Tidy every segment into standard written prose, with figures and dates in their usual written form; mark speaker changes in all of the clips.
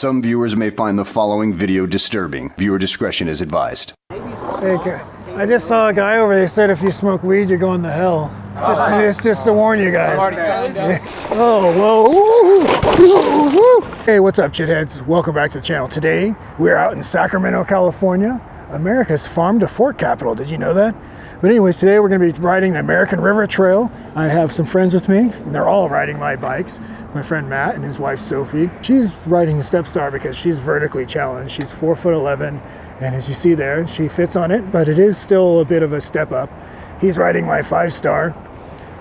Speaker 1: Some viewers may find the following video disturbing. Viewer discretion is advised.
Speaker 2: Hey, I just saw a guy over there said if you smoke weed, you're going to hell. Just to warn you guys. Yeah. Oh, whoa. Hey, what's up, shitheads? Welcome back to the channel. Today, we're out in Sacramento, California, America's farm to fork capital. Did you know that? But anyways, today we're going to be riding the American River Trail. I have some friends with me, and they're all riding my bikes. My friend Matt and his wife Sophie. She's riding the Stepstar because she's vertically challenged. She's 4'11", and as you see there, she fits on it, but it is still a bit of a step up. He's riding my 5-star,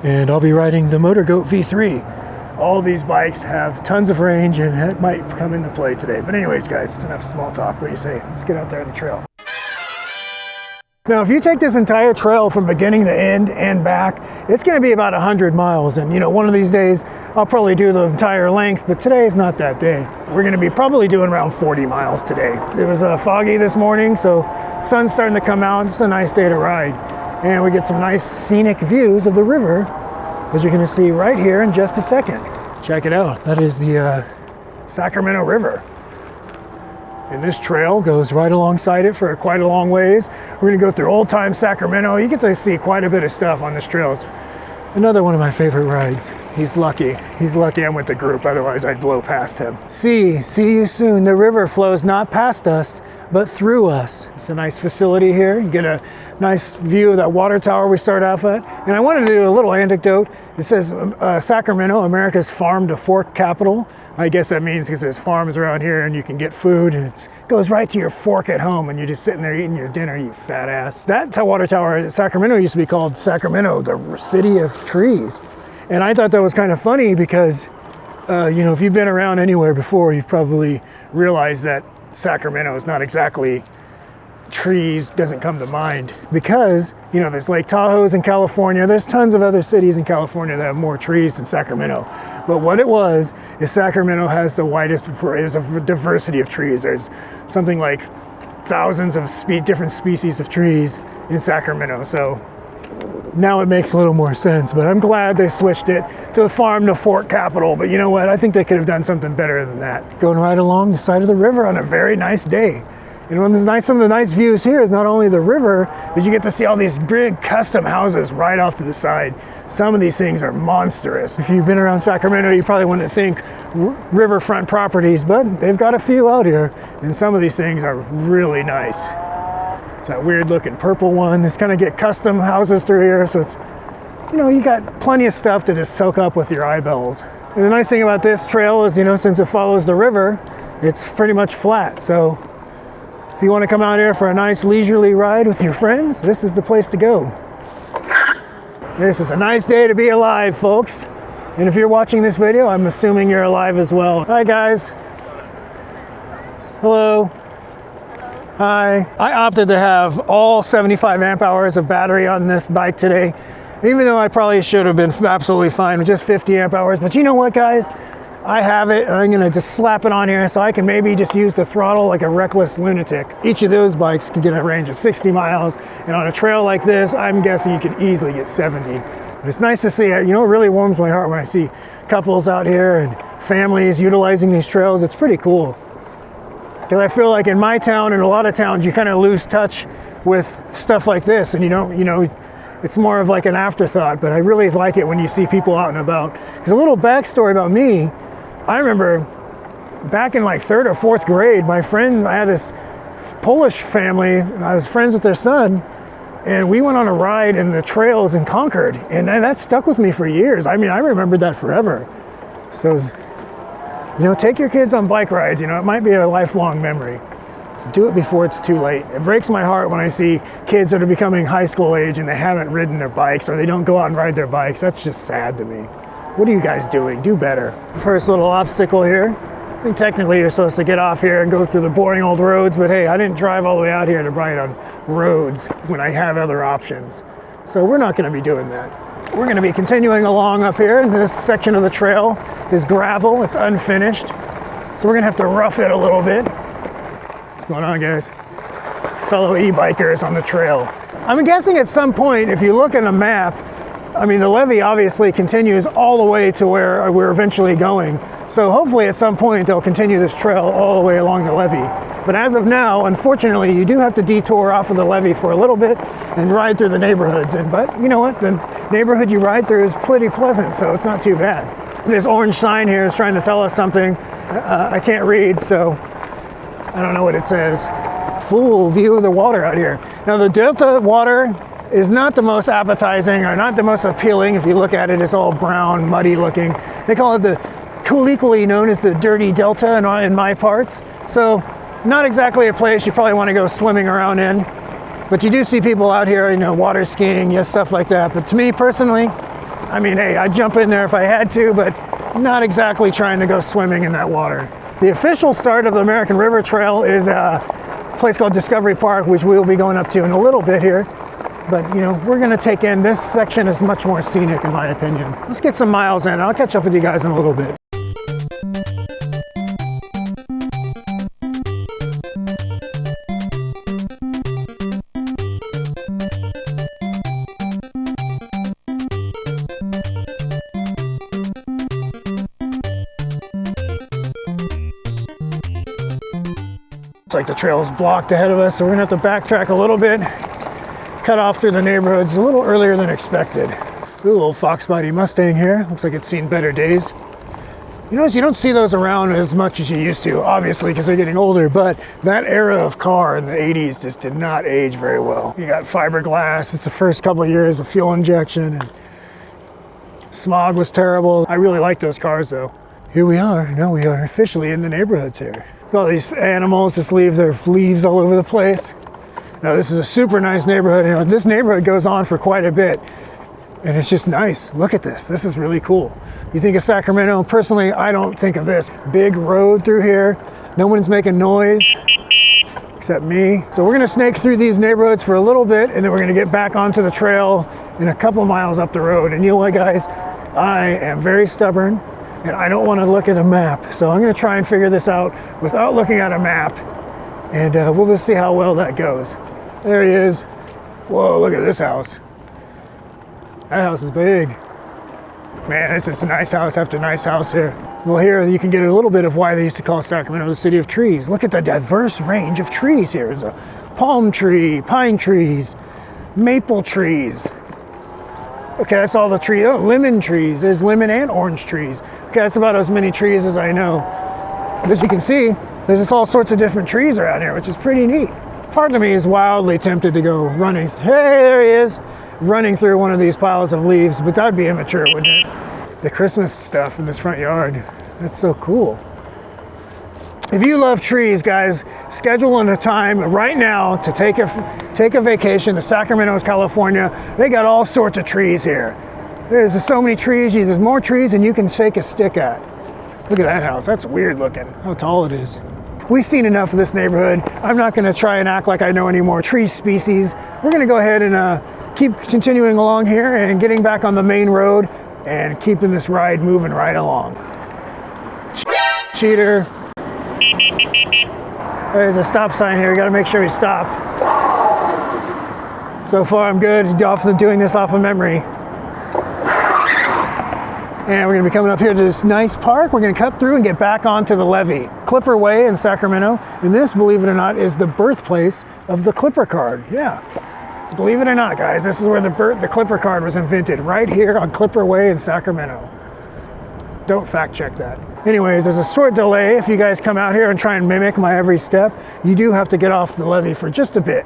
Speaker 2: and I'll be riding the MotorGoat V3. All these bikes have tons of range, and it might come into play today. But anyways, guys, it's enough small talk. What do you say? Let's get out there on the trail. Now, if you take this entire trail from beginning to end and back, it's going to be about 100 miles. And, you know, one of these days, I'll probably do the entire length, but today is not that day. We're going to be probably doing around 40 miles today. It was foggy this morning, so sun's starting to come out. It's a nice day to ride. And we get some nice scenic views of the river, as you're going to see right here in just a second. Check it out. That is the Sacramento River. And this trail goes right alongside it for quite a long ways. We're going to go through old time Sacramento. You get to see quite a bit of stuff on this trail. It's another one of my favorite rides. He's lucky. He's lucky I'm with the group, otherwise I'd blow past him. See you soon. The river flows not past us, but through us. It's a nice facility here. You get a nice view of that water tower we start off at. And I wanted to do a little anecdote. It says Sacramento, America's farm to fork capital. I guess that means because there's farms around here and you can get food and it goes right to your fork at home and you're just sitting there eating your dinner, you fat ass. That water tower in Sacramento used to be called Sacramento, the city of trees. And I thought that was kind of funny because, you know, if you've been around anywhere before, you've probably realized that Sacramento is not exactly trees, doesn't come to mind, because, you know, there's Lake Tahoe's in California. There's tons of other cities in California that have more trees than Sacramento. But what it was is Sacramento has the widest, there's a diversity of trees. There's something like thousands of different species of trees in Sacramento. So now it makes a little more sense, but I'm glad they switched it to the farm to fork capital. But you know what? I think they could have done something better than that. Going right along the side of the river on a very nice day. And one of some of the nice views here is not only the river, but you get to see all these big custom houses right off to the side. Some of these things are monstrous. If you've been around Sacramento, you probably wouldn't think riverfront properties, but they've got a few out here. And some of these things are really nice. It's that weird looking purple one. It's kind of get custom houses through here. So it's, you know, you got plenty of stuff to just soak up with your eyeballs. And the nice thing about this trail is, you know, since it follows the river, it's pretty much flat. So if you want to come out here for a nice leisurely ride with your friends, this is the place to go. This is a nice day to be alive, folks. And if you're watching this video, I'm assuming you're alive as well. Hi, guys. Hello. Hi. I opted to have all 75 amp hours of battery on this bike today, even though I probably should have been absolutely fine with just 50 amp hours. But you know what, guys? I have it, and I'm gonna just slap it on here so I can maybe just use the throttle like a reckless lunatic. Each of those bikes can get a range of 60 miles, and on a trail like this, I'm guessing you can easily get 70. But it's nice to see it. You know, it really warms my heart when I see couples out here and families utilizing these trails. It's pretty cool. Because I feel like in my town and a lot of towns, you kind of lose touch with stuff like this, and you don't, you know, it's more of like an afterthought, but I really like it when you see people out and about. Because a little backstory about me, I remember back in like 3rd or 4th grade, my friend, I had this Polish family, I was friends with their son, and we went on a ride in the trails in Concord, and that stuck with me for years. I mean, I remembered that forever. So, you know, take your kids on bike rides, you know, it might be a lifelong memory. So do it before it's too late. It breaks my heart when I see kids that are becoming high school age and they haven't ridden their bikes, or they don't go out and ride their bikes. That's just sad to me. What are you guys doing? Do better. First little obstacle here. I think technically you're supposed to get off here and go through the boring old roads, but hey, I didn't drive all the way out here to ride on roads when I have other options. So we're not going to be doing that. We're going to be continuing along up here, and this section of the trail is gravel. It's unfinished. So we're going to have to rough it a little bit. What's going on, guys? Fellow e-bikers on the trail. I'm guessing at some point, if you look at a map, I mean, the levee obviously continues all the way to where we're eventually going. So hopefully at some point they'll continue this trail all the way along the levee. But as of now, unfortunately, you do have to detour off of the levee for a little bit and ride through the neighborhoods. But you know what? The neighborhood you ride through is pretty pleasant, so it's not too bad. This orange sign here is trying to tell us something. I can't read, so I don't know what it says. Full view of the water out here. Now the Delta water is not the most appetizing or not the most appealing. If you look at it, it's all brown, muddy looking. They call it the colloquially known as the dirty Delta in my parts. So not exactly a place you probably want to go swimming around in. But you do see people out here, you know, water skiing, yes, stuff like that. But to me personally, I mean, hey, I'd jump in there if I had to, but not exactly trying to go swimming in that water. The official start of the American River Trail is a place called Discovery Park, which we'll be going up to in a little bit here. But, you know, we're going to take in, this section is much more scenic in my opinion. Let's get some miles in. I'll catch up with you guys in a little bit. It's like the trail is blocked ahead of us, so we're gonna have to backtrack a little bit, cut off through the neighborhoods a little earlier than expected. Ooh, little fox body Mustang here. Looks like it's seen better days. You notice you don't see those around as much as you used to, obviously, because they're getting older, but that era of car in the 80s just did not age very well. You got fiberglass, it's the first couple of years of fuel injection, and smog was terrible. I really like those cars though. Here we are, now we are officially in the neighborhoods here. All these animals just leave their leaves all over the place. Now this is a super nice neighborhood. You know, this neighborhood goes on for quite a bit and it's just nice. Look at this, this is really cool. You think of Sacramento, personally, I don't think of this. Big road through here, no one's making noise except me. So we're gonna snake through these neighborhoods for a little bit and then we're gonna get back onto the trail in a couple miles up the road. And you know what guys, I am very stubborn. And I don't want to look at a map. So I'm going to try and figure this out without looking at a map. And we'll just see how well that goes. There he is. Whoa, look at this house. That house is big. Man, it's just a nice house after nice house here. Well, here you can get a little bit of why they used to call Sacramento the city of trees. Look at the diverse range of trees here. There's a palm tree, pine trees, maple trees. Okay, that's all the trees. Oh, lemon trees. There's lemon and orange trees. Okay, that's about as many trees as I know. As you can see, there's just all sorts of different trees around here, which is pretty neat. Part of me is wildly tempted to go running. Hey, there he is. Running through one of these piles of leaves, but that'd be immature, wouldn't it? The Christmas stuff in this front yard. That's so cool. If you love trees, guys, schedule in a time right now to take a vacation to Sacramento, California. They got all sorts of trees here. There's so many trees, there's more trees than you can shake a stick at. Look at that house, that's weird looking, how tall it is. We've seen enough of this neighborhood. I'm not gonna try and act like I know any more tree species. We're gonna go ahead and keep continuing along here and getting back on the main road and keeping this ride moving right along. Cheater. There's a stop sign here, you gotta make sure we stop. So far I'm good, often doing this off of memory. And we're gonna be coming up here to this nice park. We're gonna cut through and get back onto the levee. Clipper Way in Sacramento. And this, believe it or not, is the birthplace of the Clipper card. Yeah, believe it or not, guys, this is where the Clipper card was invented, right here on Clipper Way in Sacramento. Don't fact check that. Anyways, there's a short delay. If you guys come out here and try and mimic my every step, you do have to get off the levee for just a bit.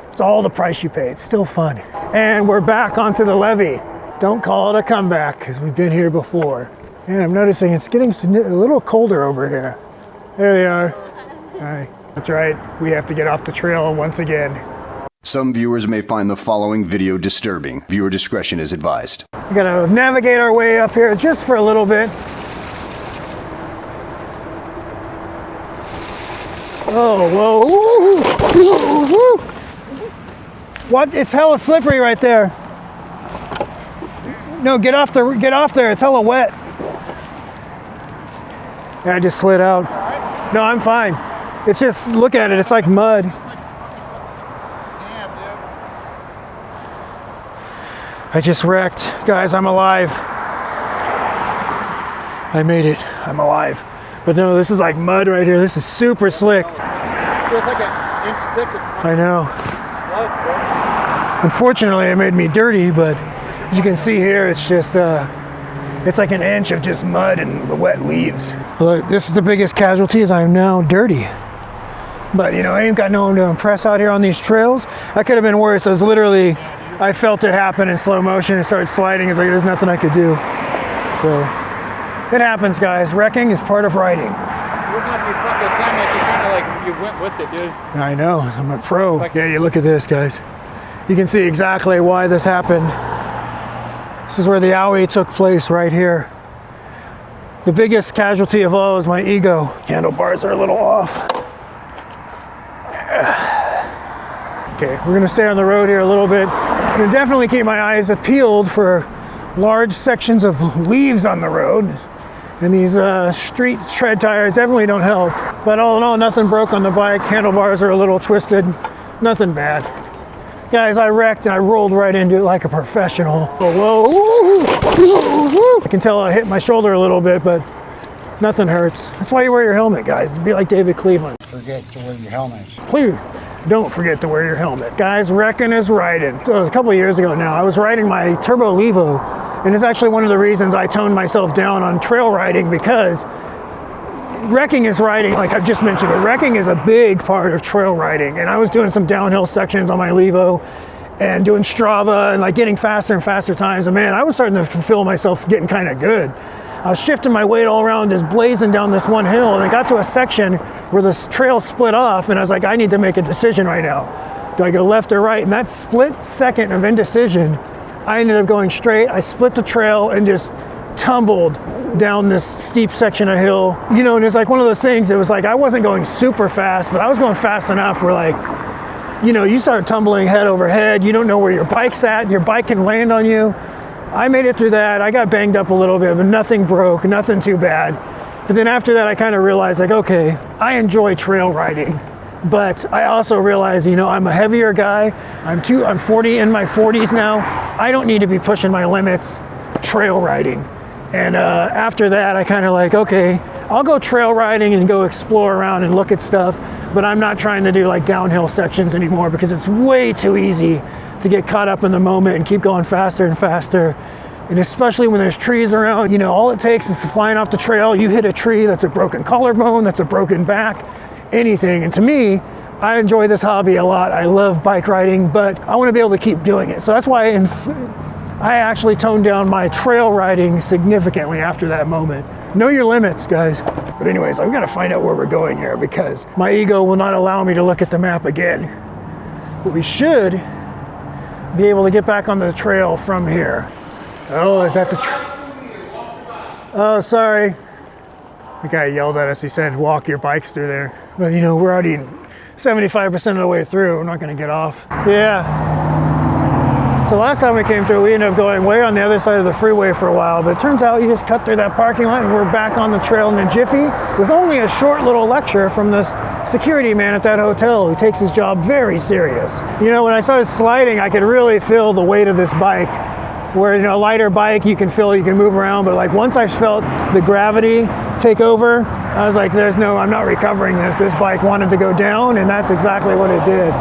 Speaker 2: It's all the price you pay. It's still fun. And we're back onto the levee. Don't call it a comeback because we've been here before. And I'm noticing it's getting a little colder over here. There they are. Hi. That's right. We have to get off the trail once again.
Speaker 1: Some viewers may find the following video disturbing. Viewer discretion is advised.
Speaker 2: We gotta navigate our way up here just for a little bit. Oh, whoa. What? It's hella slippery right there. No, get off there. It's hella wet. Yeah, I just slid out. No, I'm fine. It's just, look at it. It's like mud.
Speaker 3: Damn, dude.
Speaker 2: I just wrecked. Guys, I'm alive. I made it. I'm alive. But no, this is like mud right here. This is super slick.
Speaker 3: Feels like an inch thick.
Speaker 2: I know. Unfortunately, it made me dirty, but as you can see here, it's just, it's like an inch of just mud and the wet leaves. Look, this is the biggest casualty, is I am now dirty. But you know, I ain't got no one to impress out here on these trails. I could have been worse. I was literally, I felt it happen in slow motion and started sliding. It's like, there's nothing I could do. So, it happens, guys. Wrecking is part of riding.
Speaker 3: It wasn't like you fucking sound like you kind of like you went with it, dude.
Speaker 2: I know, I'm a pro. Yeah, you look at this, guys. You can see exactly why this happened. This is where the owie took place, right here. The biggest casualty of all is my ego. Handlebars are a little off. Okay, we're gonna stay on the road here a little bit. I'm gonna definitely keep my eyes peeled for large sections of leaves on the road. And these street tread tires definitely don't help. But all in all, nothing broke on the bike. Handlebars are a little twisted. Nothing bad. Guys, I wrecked and I rolled right into it like a professional. Whoa. I can tell I hit my shoulder a little bit, but nothing hurts. That's why you wear your helmet, guys. Be like David Cleveland.
Speaker 4: Forget to wear your helmets.
Speaker 2: Please don't forget to wear your helmet. Guys, wrecking is riding. So it was a couple of years ago now. I was riding my Turbo Levo, and it's actually one of the reasons I toned myself down on trail riding, because wrecking is riding, like I just mentioned, but wrecking is a big part of trail riding. And I was doing some downhill sections on my Levo and doing Strava and like getting faster and faster times. And man, I was starting to feel myself getting kind of good. I was shifting my weight all around, just blazing down this one hill, and I got to a section where this trail split off, and I was like, I need to make a decision right now. Do I go left or right? And that split second of indecision, I ended up going straight. I split the trail and just tumbled down this steep section of hill. You know, and it's like one of those things, it was like I wasn't going super fast, but I was going fast enough where, like, you know, you start tumbling head over head, you don't know where your bike's at, and your bike can land on you. I made it through that. I got banged up a little bit, but nothing broke, nothing too bad. But then after that, I kind of realized, like, okay, I enjoy trail riding, but I also realized, you know, I'm a heavier guy. I'm 40 in my 40s now. I don't need to be pushing my limits trail riding. And after that, I kind of like, okay, I'll go trail riding and go explore around and look at stuff, but I'm not trying to do like downhill sections anymore, because it's way too easy to get caught up in the moment and keep going faster and faster. And especially when there's trees around, you know, all it takes is flying off the trail, you hit a tree, that's a broken collarbone, that's a broken back, anything. And to me, I enjoy this hobby a lot. I love bike riding, but I want to be able to keep doing it. So that's why I actually toned down my trail riding significantly after that moment. Know your limits, guys. But anyways, I've got to find out where we're going here, because my ego will not allow me to look at the map again. But we should be able to get back on the trail from here. Oh, is that the oh, sorry. The guy yelled at us. He said, walk your bikes through there. But you know, we're already 75% of the way through. We're not going to get off. Yeah. So last time we came through, we ended up going way on the other side of the freeway for a while, but it turns out you just cut through that parking lot and we're back on the trail in a jiffy with only a short little lecture from this security man at that hotel who takes his job very serious. You know, when I started sliding, I could really feel the weight of this bike. Where, you know, a lighter bike, you can feel, you can move around, but like once I felt the gravity take over, I was like, I'm not recovering this. This bike wanted to go down, and that's exactly what it did.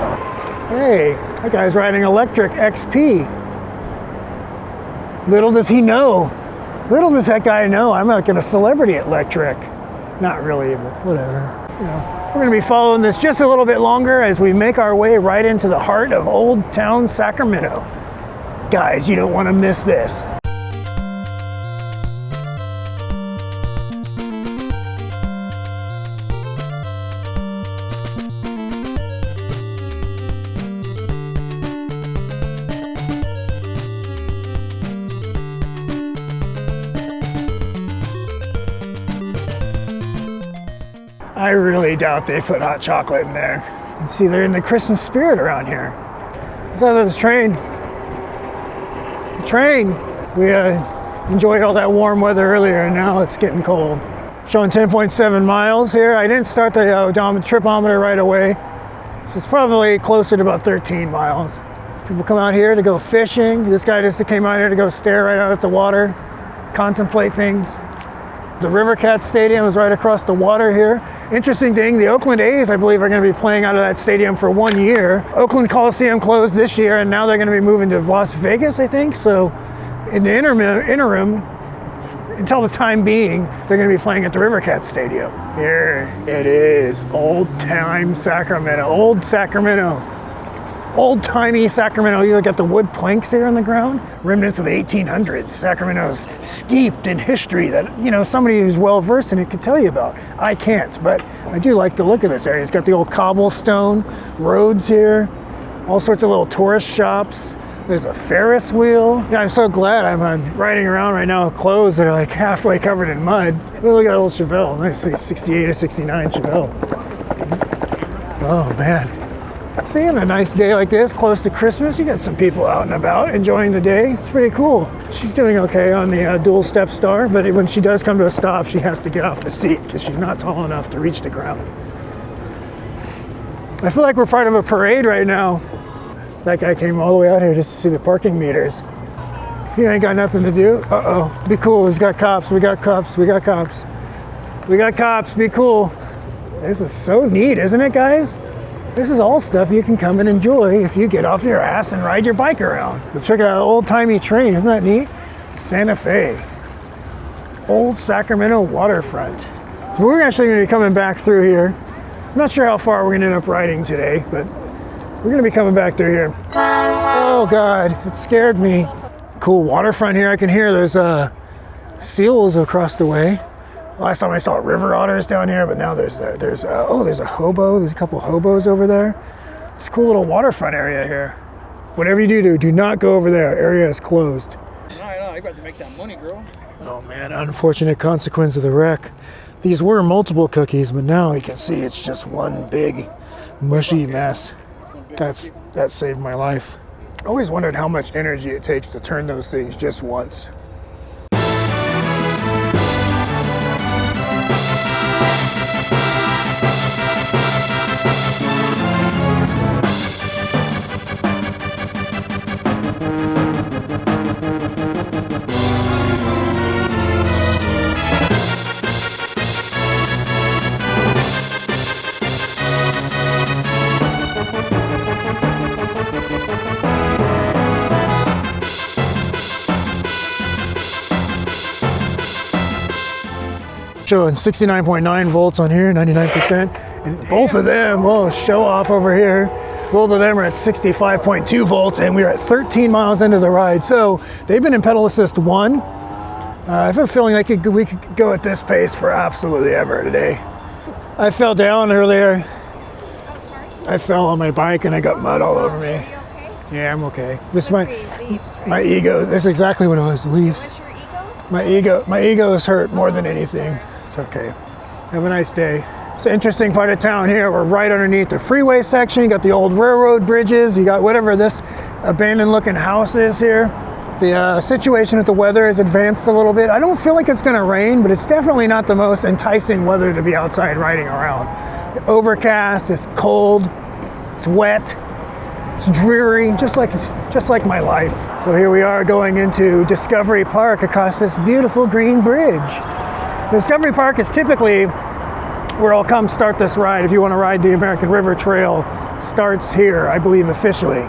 Speaker 2: Hey, that guy's riding a Lectric XP. Little does he know. Little does that guy know I'm like a celebrity at Lectric. Not really, but whatever. You know, we're gonna be following this just a little bit longer as we make our way right into the heart of Old Town Sacramento. Guys, you don't want to miss this. I really doubt they put hot chocolate in there. You see, they're in the Christmas spirit around here. So there's this train. We enjoyed all that warm weather earlier, and now it's getting cold. Showing 10.7 miles here. I didn't start the tripometer right away, so it's probably closer to about 13 miles. People come out here to go fishing. This guy just came out here to go stare right out at the water, contemplate things. The Rivercat Stadium is right across the water here. Interesting thing, the Oakland A's, I believe, are going to be playing out of that stadium for 1 year. Oakland Coliseum closed this year, and now they're going to be moving to Las Vegas, I think. So in the interim, until the time being, they're going to be playing at the Rivercat Stadium. Here it is, old-time Sacramento, old Sacramento. Old-timey Sacramento. You look at the wood planks here on the ground, remnants of the 1800s. Sacramento's steeped in history that, you know, somebody who's well-versed in it could tell you about. I can't, but I do like the look of this area. It's got the old cobblestone roads here, all sorts of little tourist shops. There's a Ferris wheel. Yeah, I'm so glad I'm riding around right now with clothes that are like halfway covered in mud. Oh, look at old Chevelle, nice 68 or 69 Chevelle. Oh man. See, on a nice day like this, close to Christmas, you got some people out and about enjoying the day. It's pretty cool. She's doing okay on the dual step star, but when she does come to a stop, she has to get off the seat because she's not tall enough to reach the ground. I feel like we're part of a parade right now. That guy came all the way out here just to see the parking meters. If you ain't got nothing to do, uh-oh, be cool. We've got cops, we got cops, we got cops. We got cops, be cool. This is so neat, isn't it, guys? This is all stuff you can come and enjoy if you get off your ass and ride your bike around. Let's check out an old-timey train, isn't that neat? Santa Fe. Old Sacramento waterfront. So we're actually gonna be coming back through here. I'm not sure how far we're gonna end up riding today, but we're gonna be coming back through here. Oh God, it scared me. Cool waterfront here. I can hear there's seals across the way. Last time I saw river otters down here, but now there's a hobo. There's a couple hobos over there. It's a cool little waterfront area here. Whatever you do not go over there. Area is closed.
Speaker 3: No, you got to make that money, girl.
Speaker 2: Oh man, unfortunate consequence of the wreck. These were multiple cookies, but now you can see it's just one big mushy mess. That saved my life. I always wondered how much energy it takes to turn those things just once. Showing 69.9 volts on here, 99%. And both of them, well, show off over here. Both of them are at 65.2 volts and we're at 13 miles into the ride. So they've been in pedal assist 1. I have a feeling we could go at this pace for absolutely ever today. I fell down earlier. I fell on my bike and I got mud all over me. Yeah, I'm okay. This is my ego. That's exactly what it was, leaves. My ego is hurt more than anything. It's okay. Have a nice day. It's an interesting part of town here. We're right underneath the freeway section. You got the old railroad bridges. You got whatever this abandoned looking house is here. The situation with the weather has advanced a little bit. I don't feel like it's gonna rain, but it's definitely not the most enticing weather to be outside riding around. Overcast, it's cold, it's wet, it's dreary, just like my life. So here we are going into Discovery Park across this beautiful green bridge. Discovery Park is typically where I'll come start this ride. If you want to ride the American River Trail, starts here, I believe officially.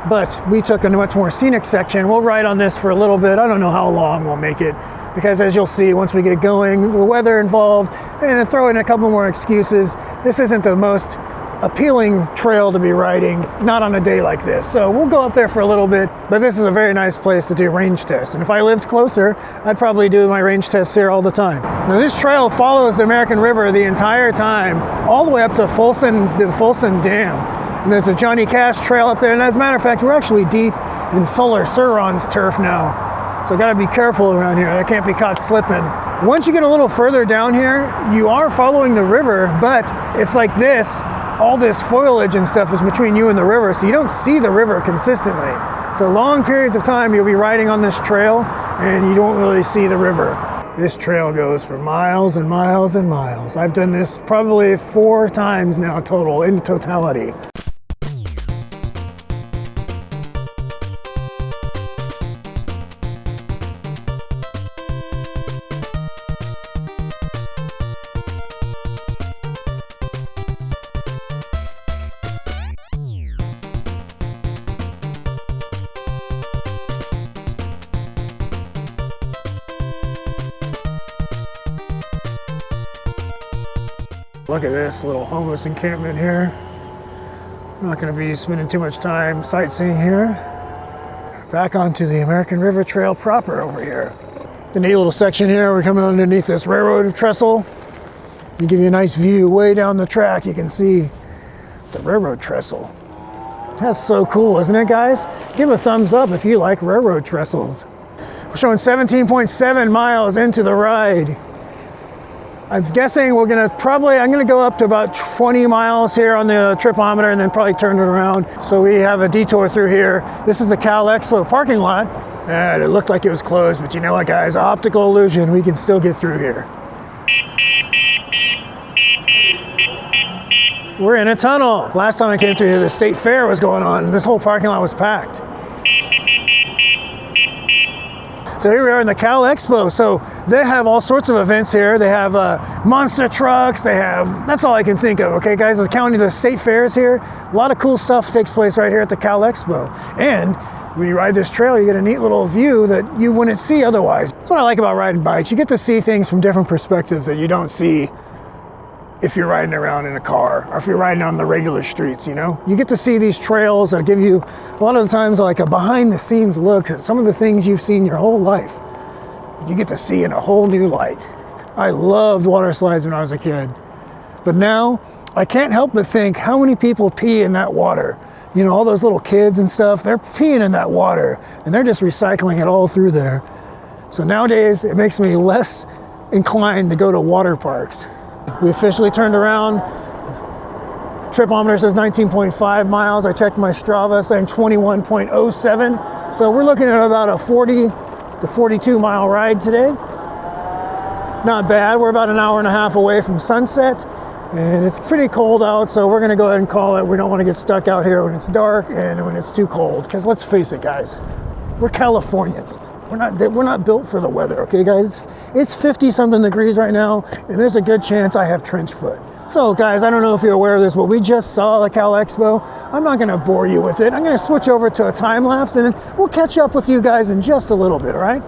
Speaker 2: But we took a much more scenic section. We'll ride on this for a little bit. I don't know how long we'll make it, because as you'll see, once we get going, the weather involved, and throw in a couple more excuses, this isn't the most appealing trail to be riding, not on a day like this. So we'll go up there for a little bit, but this is a very nice place to do range tests. And if I lived closer, I'd probably do my range tests here all the time. Now this trail follows the American River the entire time, all the way up to the Folsom Dam. And there's a Johnny Cash trail up there. And as a matter of fact, we're actually deep in Solar Suron's turf now. So gotta be careful around here. I can't be caught slipping. Once you get a little further down here, you are following the river, but it's like this. All this foliage and stuff is between you and the river, so you don't see the river consistently. So long periods of time you'll be riding on this trail and you don't really see the river. This trail goes for miles and miles and miles. I've done this probably 4 times now total, in totality. Look at this little homeless encampment here. Not going to be spending too much time sightseeing here. Back onto the American River Trail proper over here. The neat little section here, we're coming underneath this railroad trestle. You give you a nice view way down the track. You can see the railroad trestle. That's so cool, isn't it, guys? Give a thumbs up if you like railroad trestles. We're showing 17.7 miles into the ride. I'm guessing I'm gonna go up to about 20 miles here on the tripometer and then probably turn it around. So we have a detour through here. This is the Cal Expo parking lot. And it looked like it was closed, but you know what, guys? Optical illusion, we can still get through here. We're in a tunnel. Last time I came through here, the state fair was going on and this whole parking lot was packed. So here we are in the Cal Expo. So they have all sorts of events here. They have monster trucks. That's all I can think of, okay, guys? The state fair is here. A lot of cool stuff takes place right here at the Cal Expo. And when you ride this trail, you get a neat little view that you wouldn't see otherwise. That's what I like about riding bikes. You get to see things from different perspectives that you don't see if you're riding around in a car or if you're riding on the regular streets, you know? You get to see these trails that give you, a lot of the times, like a behind the scenes look at some of the things you've seen your whole life. You get to see in a whole new light. I loved water slides when I was a kid. But now, I can't help but think how many people pee in that water. You know, all those little kids and stuff, they're peeing in that water and they're just recycling it all through there. So nowadays, it makes me less inclined to go to water parks. We officially turned around. Tripometer says 19.5 miles. I checked my Strava saying 21.07. So we're looking at about a 40 to 42 mile ride today. Not bad. We're about an hour and a half away from sunset and it's pretty cold out. So we're going to go ahead and call it. We don't want to get stuck out here when it's dark and when it's too cold. Because let's face it, guys, we're Californians. We're not built for the weather, okay, guys? It's 50-something degrees right now, and there's a good chance I have trench foot. So, guys, I don't know if you're aware of this, but we just saw the Cal Expo. I'm not going to bore you with it. I'm going to switch over to a time lapse, and then we'll catch up with you guys in just a little bit, all right?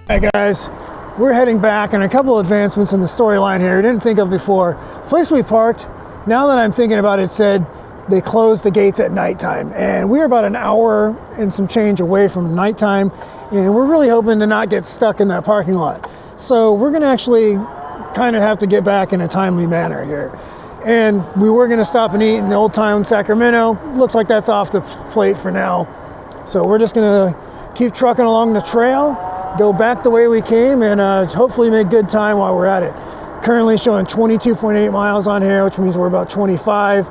Speaker 2: Hey guys, we're heading back and a couple advancements in the storyline here I didn't think of before. The place we parked, now that I'm thinking about it, said they closed the gates at nighttime. And we're about an hour and some change away from nighttime. And we're really hoping to not get stuck in that parking lot. So we're gonna actually kind of have to get back in a timely manner here. And we were gonna stop and eat in the Old Sacramento. Looks like that's off the plate for now. So we're just gonna keep trucking along the trail, go back the way we came, and hopefully make good time while we're at it. Currently showing 22.8 miles on here, which means we're about 25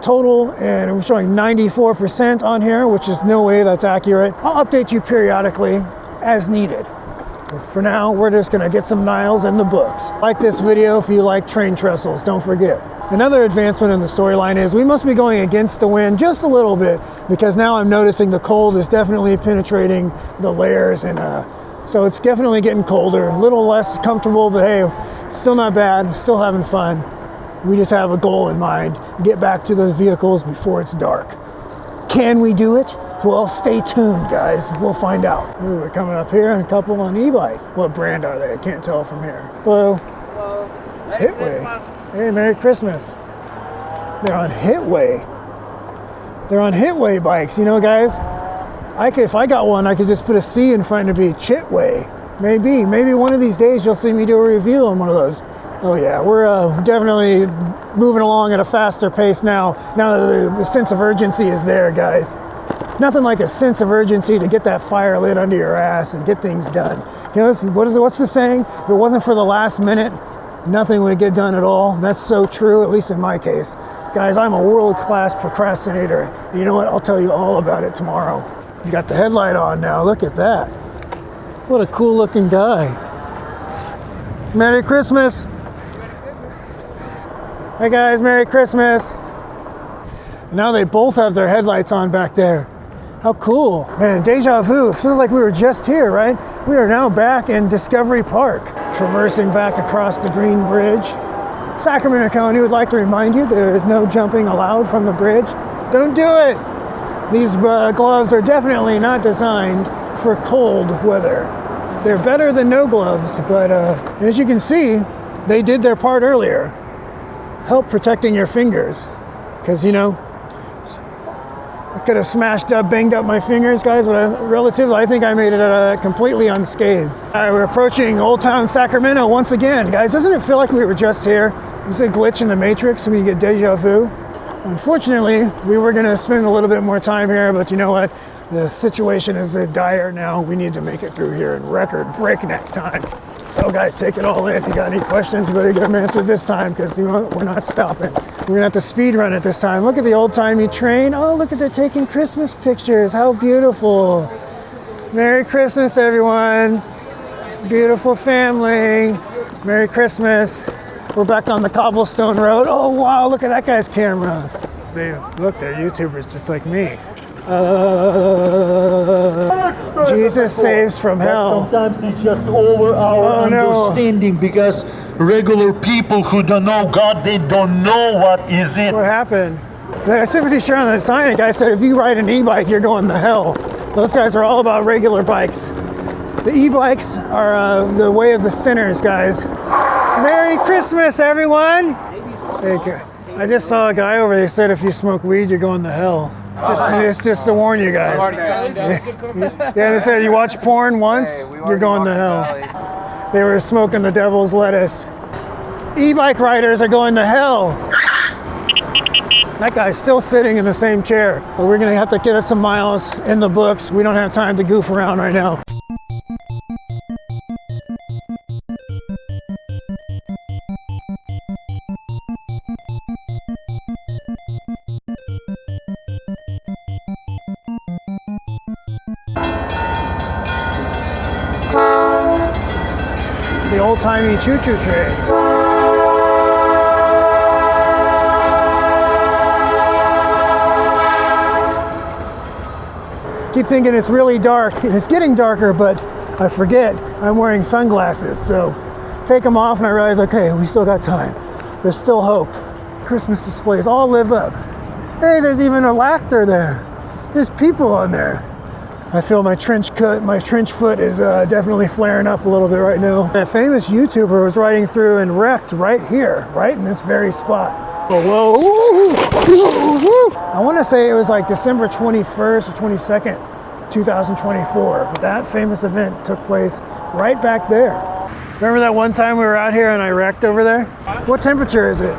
Speaker 2: total, and we're showing 94% on here, which is no way that's accurate. I'll update you periodically as needed. But for now, we're just gonna get some miles in the books. Like this video if you like train trestles, don't forget. Another advancement in the storyline is we must be going against the wind just a little bit, because now I'm noticing the cold is definitely penetrating the layers, and so it's definitely getting colder, a little less comfortable, but hey, still not bad, still having fun. We just have a goal in mind, get back to those vehicles before it's dark. Can we do it? Well, stay tuned, guys, we'll find out. Ooh, we're coming up here and a couple on e-bike. What brand are they? I can't tell from here. Hello.
Speaker 4: Hello.
Speaker 2: Hitway. Hey, Merry Christmas. They're on Hitway. They're on Hitway bikes, you know, guys. If I got one, I could just put a C in front and it'd be Chitway. Maybe one of these days you'll see me do a review on one of those. Oh yeah, we're definitely moving along at a faster pace now. Now that the sense of urgency is there, guys. Nothing like a sense of urgency to get that fire lit under your ass and get things done. You know, what's the saying? If it wasn't for the last minute, nothing would get done at all. That's so true, at least in my case. Guys, I'm a world-class procrastinator. You know what? I'll tell you all about it tomorrow. He's got the headlight on now. Look at that. What a cool looking guy. Merry Christmas. Hey guys, Merry Christmas. And now they both have their headlights on back there. How cool. Man, deja vu. It feels like we were just here, right? We are now back in Discovery Park, traversing back across the Green Bridge. Sacramento County would like to remind you there is no jumping allowed from the bridge. Don't do it. These gloves are definitely not designed for cold weather. They're better than no gloves, but as you can see, they did their part earlier. Help protecting your fingers. Because, you know, I could have smashed up, banged up my fingers, guys, but I think I made it completely unscathed. We're approaching Old Town Sacramento once again. Guys, doesn't it feel like we were just here? It's a glitch in the Matrix when you get deja vu. Unfortunately, we were gonna spend a little bit more time here, but you know what? The situation is dire now. We need to make it through here in record breakneck time. So guys, take it all in. If you got any questions, you better get them answered this time, because you know, we're not stopping. We're gonna have to speed run it this time. Look at the old-timey train. Oh, look at they're taking Christmas pictures. How beautiful. Merry Christmas, everyone. Beautiful family. Merry Christmas. We're back on the cobblestone road. Oh, wow, look at that guy's camera. They're YouTubers just like me. Jesus saves from hell.
Speaker 4: Sometimes it's just over our understanding, because regular people who don't know God, they don't know what is it.
Speaker 2: What happened? I'm pretty sure on the sign, the guy said if you ride an e-bike, you're going to hell. Those guys are all about regular bikes. The e-bikes are the way of the sinners, guys. Merry Christmas, everyone! I just saw a guy over there, they said if you smoke weed, you're going to hell. Just to warn you guys. Yeah, they said you watch porn once, you're going to hell. They were smoking the devil's lettuce. E-bike riders are going to hell. That guy's still sitting in the same chair. But we're gonna have to get some miles in the books. We don't have time to goof around right now. It's the old-timey choo-choo train. Keep thinking it's really dark, and it's getting darker, but I forget I'm wearing sunglasses, so take them off and I realize, okay, we still got time. There's still hope. Christmas displays all live up. Hey, there's even a Lactor there. There's people on there. I feel my trench foot is definitely flaring up a little bit right now. A famous YouTuber was riding through and wrecked right here, right in this very spot. Oh, whoa. I want to say it was like December 21st or 22nd, 2024. But that famous event took place right back there. Remember that one time we were out here and I wrecked over there? What temperature is it?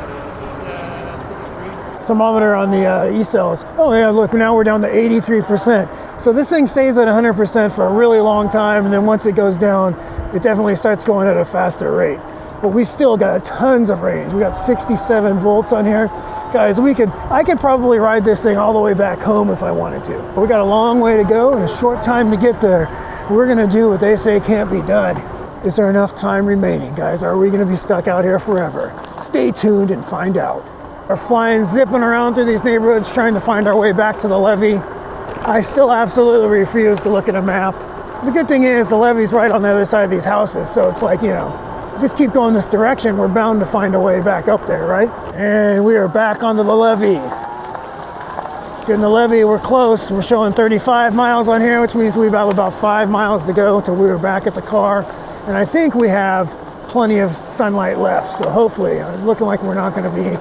Speaker 2: Thermometer on the E-cells. Oh yeah, look, now we're down to 83%. So this thing stays at 100% for a really long time, and then once it goes down, it definitely starts going at a faster rate. But we still got tons of range. We got 67 volts on here. Guys, I could probably ride this thing all the way back home if I wanted to. But we got a long way to go and a short time to get there. We're gonna do what they say can't be done. Is there enough time remaining, guys? Are we gonna be stuck out here forever? Stay tuned and find out. We're flying, zipping around through these neighborhoods trying to find our way back to the levee. I still absolutely refuse to look at a map. The good thing is the levee's right on the other side of these houses, so it's like, you know, just keep going this direction, we're bound to find a way back up there, right? And we are back onto the levee. Getting the levee, we're close. We're showing 35 miles on here, which means we have about 5 miles to go until we are back at the car. And I think we have plenty of sunlight left, so hopefully, looking like we're not gonna be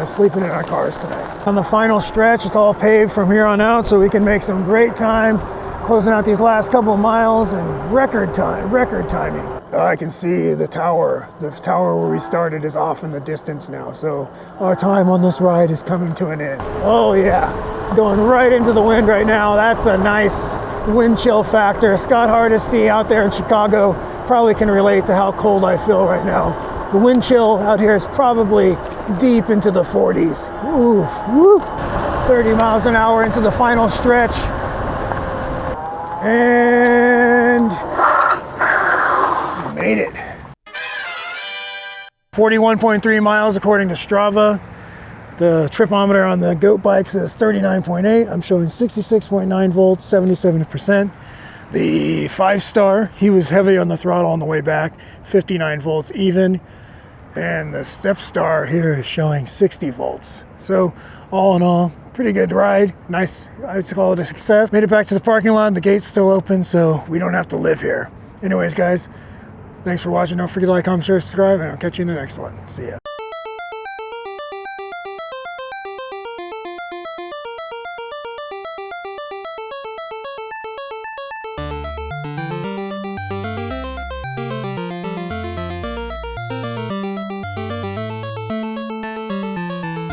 Speaker 2: sleeping in our cars tonight. On the final stretch, it's all paved from here on out, so we can make some great time closing out these last couple of miles and record timing. I can see the tower where we started is off in the distance now, so our time on this ride is coming to an end. Oh yeah, going right into the wind right now. That's a nice wind chill factor. Scott Hardesty out there in Chicago probably can relate to how cold I feel right now. The wind chill out here is probably deep into the 40s. Ooh, woo. 30 miles an hour into the final stretch. And made it. 41.3 miles according to Strava. The tripometer on the goat bike says 39.8. I'm showing 66.9 volts, 77%. The 5-star, he was heavy on the throttle on the way back, 59 volts even. And the step star here is showing 60 volts. So all in all, pretty good ride. Nice, I'd call it a success. Made it back to the parking lot. The gate's still open, so we don't have to live here. Anyways, guys, thanks for watching. Don't forget to like, comment, share, subscribe, and I'll catch you in the next one. See ya.